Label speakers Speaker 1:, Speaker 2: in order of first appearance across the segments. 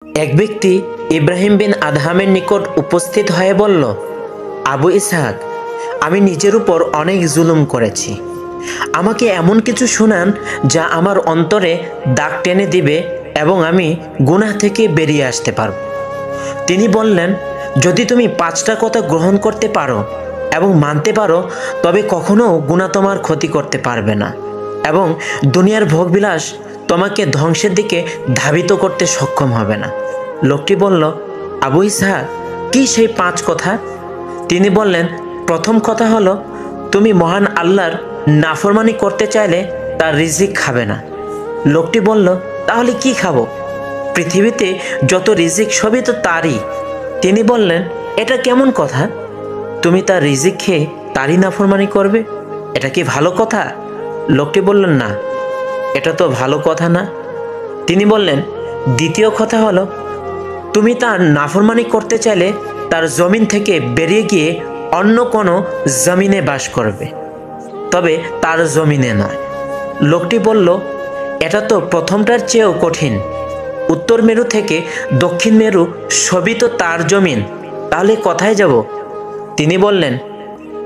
Speaker 1: এক ব্যক্তি ইব্রাহিম বিন আদহামের নিকট উপস্থিত হয়ে বলল, আবু ইসহাক, আমি নিজের উপর অনেক জুলুম করেছি। আমাকে এমন কিছু শোনান যা আমার অন্তরে দাগ টেনে দিবে এবং আমি গুনাহ থেকে বেরিয়ে আসতে পারব। তিনি বললেন, যদি তুমি 5টা কথা গ্রহণ করতে পারো এবং মানতে পারো, তবে কখনো গুনাহ তোমার ক্ষতি করতে পারবে না এবং দুনিয়ার ভোগবিলাস তোমাকে ধ্বংসের দিকে ধাবিত করতে সক্ষম হবে না। লোকটি বলল, আবু ইসহাক, কি সেই 5 কথা? তিনি বললেন, প্রথম কথা হলো, তুমি মহান আল্লাহর নাফরমানি করতে চাইলে তার রিজিক খাবে না। লোকটি বলল, তাহলে কি খাবো? পৃথিবীতে যত রিজিক সবই তো তারই। তিনি বললেন, এটা কেমন কথা? তুমি তার রিজিক খেয়ে তারই নাফরমানি করবে? এটা কি ভালো কথা? লোকটি বললেন, না, এটা তো ভালো কথা না। তিনি বললেন, দ্বিতীয় কথা হলো, তুমি তার নাফরমানি করতে চাইলে তার জমিন থেকে বেরিয়ে গিয়ে অন্য কোনো জমিনে বাস করবে, তবে তার জমিনে নয়। লোকটি বলল, এটা তো প্রথমটার চেয়েও কঠিন। উত্তর মেরু থেকে দক্ষিণ মেরু সবই তো তার জমিন, তাহলে কোথায় যাব? তিনি বললেন,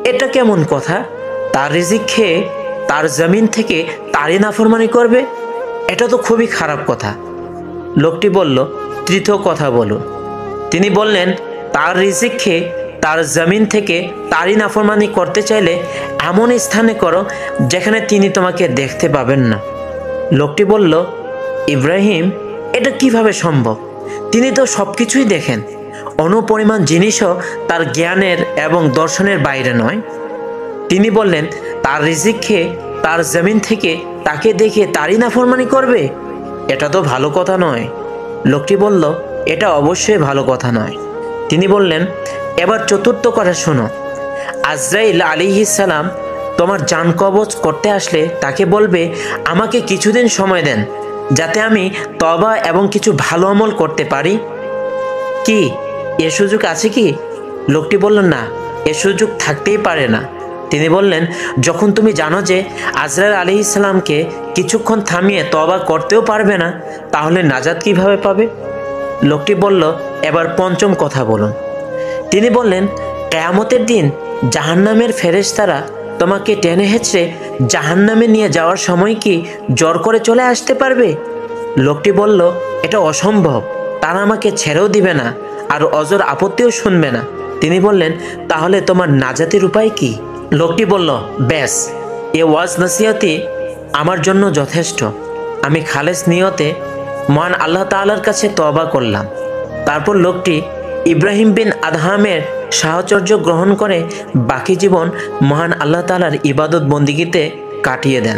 Speaker 1: এটা কেমন কথা? তার রিজিক খেয়ে তার জমিন থেকে তারই নাফরমানি করবে? এটা তো খুবই খারাপ কথা। লোকটি বলল, তৃতীয় কথা বলুন। তিনি বললেন, তার রিজিক খেয়ে তার জমিন থেকে তারই নাফরমানি করতে চাইলে এমন স্থানে করো যেখানে তিনি তোমাকে দেখতে পাবেন না। লোকটি বলল, ইব্রাহিম, এটা কিভাবে সম্ভব? তিনি তো সব কিছুই দেখেন। অনুপরিমাণ জিনিসও তার জ্ঞানের এবং দর্শনের বাইরে নয়। তিনি বললেন, তার রিজিক খেয়ে তার জমিন থেকে তাকে দেখে তারই নাফরমানি করবে? এটা তো ভালো কথা নয়। লোকটি বলল, এটা অবশ্যই ভালো কথা নয়। তিনি বললেন, এবার চতুর্থ কথা শোনো। আজরাইল আলাইহিস সালাম তোমার জান কবজ করতে আসলে তাকে বলবে, আমাকে কিছুদিন সময় দেন যাতে আমি তওবা এবং কিছু ভালো আমল করতে পারি। কি এ সুযোগ আছে কি? লোকটি বলল, না, এ সুযোগ থাকতেই পারে না। তিনি বললেন, যখন তুমি জানো যে আজরাইল আলাইহিস সালামকে কিছুক্ষণ থামিয়ে তওবা করতেও পারবে না, তাহলে নাজাত কিভাবে পাবে? লোকটি বলল, এবার পঞ্চম কথা বলুন। তিনি বললেন, কিয়ামতের দিন জাহান্নামের ফেরেশতারা তোমাকে টেনে হেঁচড়ে জাহান্নামে নিয়ে যাওয়ার সময় কি জোর করে চলে আসতে পারবে? লোকটি বলল, এটা অসম্ভব। তারা আমাকে ছেড়েও দিবে না আর অজর আপত্তিও শুনবে না। তিনি বললেন, তাহলে তোমার নাজাতের উপায় কি? লোকটি বলল, ব্যাস, এ ওয়াজ নসিহতই আমার জন্য যথেষ্ট। আমি খালেস নিয়তে মহান আল্লাহ তাআলার কাছে তওবা করলাম। তারপর লোকটি ইব্রাহিম বিন আদহামের সাহচর্য গ্রহণ করে বাকি জীবন মহান আল্লাহ তাআলার ইবাদত বন্দিগিতে কাটিয়ে দেন।